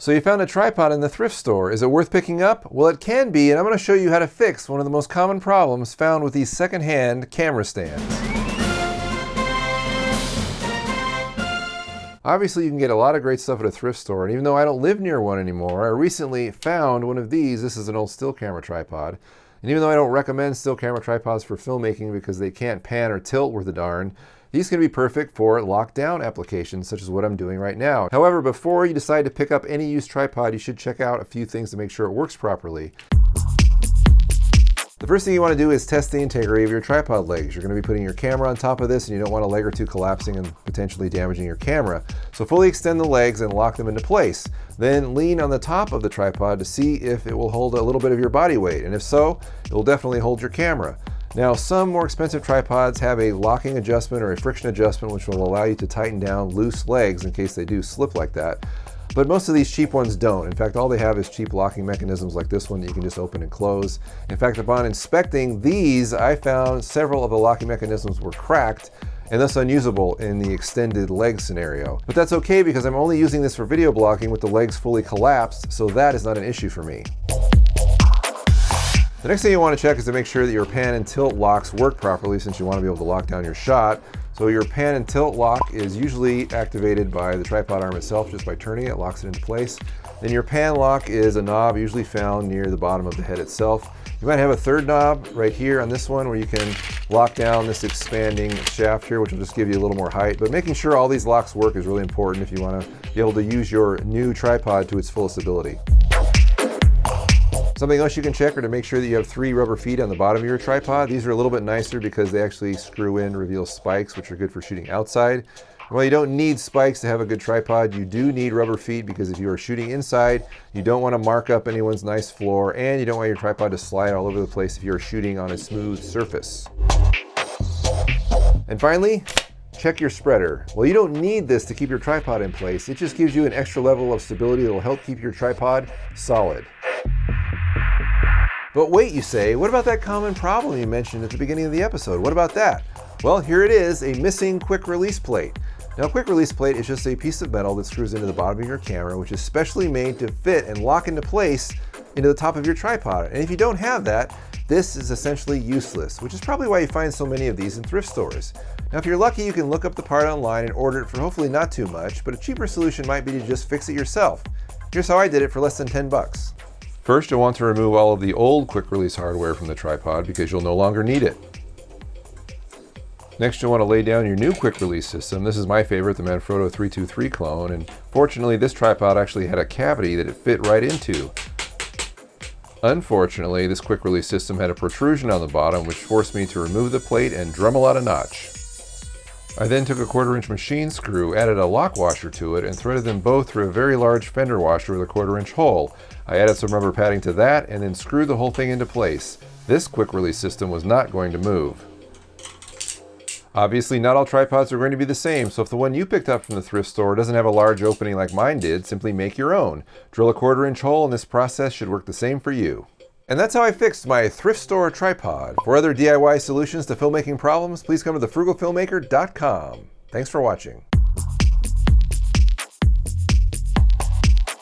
So you found a tripod in the thrift store. Is it worth picking up? Well, it can be, and I'm going to show you how to fix one of the most common problems found with these secondhand camera stands. Obviously, you can get a lot of great stuff at a thrift store, and even though I don't live near one anymore, I recently found one of these. This is an old still camera tripod. And even though I don't recommend still camera tripods for filmmaking because they can't pan or tilt worth a darn, these can be perfect for lockdown applications such as what I'm doing right now. However, before you decide to pick up any used tripod, you should check out a few things to make sure it works properly. The first thing you want to do is test the integrity of your tripod legs. You're going to be putting your camera on top of this and you don't want a leg or two collapsing and potentially damaging your camera. So fully extend the legs and lock them into place. Then lean on the top of the tripod to see if it will hold a little bit of your body weight, and if so, it will definitely hold your camera. Now, some more expensive tripods have a locking adjustment or a friction adjustment which will allow you to tighten down loose legs in case they do slip like that. But most of these cheap ones don't. In fact, all they have is cheap locking mechanisms like this one that you can just open and close. In fact, upon inspecting these, I found several of the locking mechanisms were cracked and thus unusable in the extended leg scenario. But that's okay because I'm only using this for video blocking with the legs fully collapsed, so that is not an issue for me. The next thing you want to check is to make sure that your pan and tilt locks work properly, since you want to be able to lock down your shot. So your pan and tilt lock is usually activated by the tripod arm itself just by turning it, locks it into place. Then your pan lock is a knob usually found near the bottom of the head itself. You might have a third knob right here on this one where you can lock down this expanding shaft here, which will just give you a little more height. But making sure all these locks work is really important if you want to be able to use your new tripod to its fullest ability. Something else you can check are to make sure that you have 3 rubber feet on the bottom of your tripod. These are a little bit nicer because they actually screw in, reveal spikes, which are good for shooting outside. While you don't need spikes to have a good tripod, you do need rubber feet because if you are shooting inside, you don't want to mark up anyone's nice floor, and you don't want your tripod to slide all over the place if you're shooting on a smooth surface. And finally, check your spreader. Well, you don't need this to keep your tripod in place. It just gives you an extra level of stability that will help keep your tripod solid. But wait, you say, what about that common problem you mentioned at the beginning of the episode? What about that? Well, here it is, a missing quick release plate. Now, a quick release plate is just a piece of metal that screws into the bottom of your camera, which is specially made to fit and lock into place into the top of your tripod. And if you don't have that, this is essentially useless, which is probably why you find so many of these in thrift stores. Now, if you're lucky, you can look up the part online and order it for hopefully not too much, but a cheaper solution might be to just fix it yourself. Here's how I did it for less than 10 bucks. First, you'll want to remove all of the old quick release hardware from the tripod because you'll no longer need it. Next, you'll want to lay down your new quick release system. This is my favorite, the Manfrotto 323 clone, and fortunately this tripod actually had a cavity that it fit right into. Unfortunately, this quick release system had a protrusion on the bottom which forced me to remove the plate and Dremel out a notch. I then took a 1/4-inch machine screw, added a lock washer to it, and threaded them both through a very large fender washer with a 1/4-inch hole. I added some rubber padding to that and then screwed the whole thing into place. This quick release system was not going to move. Obviously, not all tripods are going to be the same, so if the one you picked up from the thrift store doesn't have a large opening like mine did, simply make your own. Drill a 1/4-inch hole and this process should work the same for you. And that's how I fixed my thrift store tripod. For other DIY solutions to filmmaking problems, please come to thefrugalfilmmaker.com. Thanks for watching.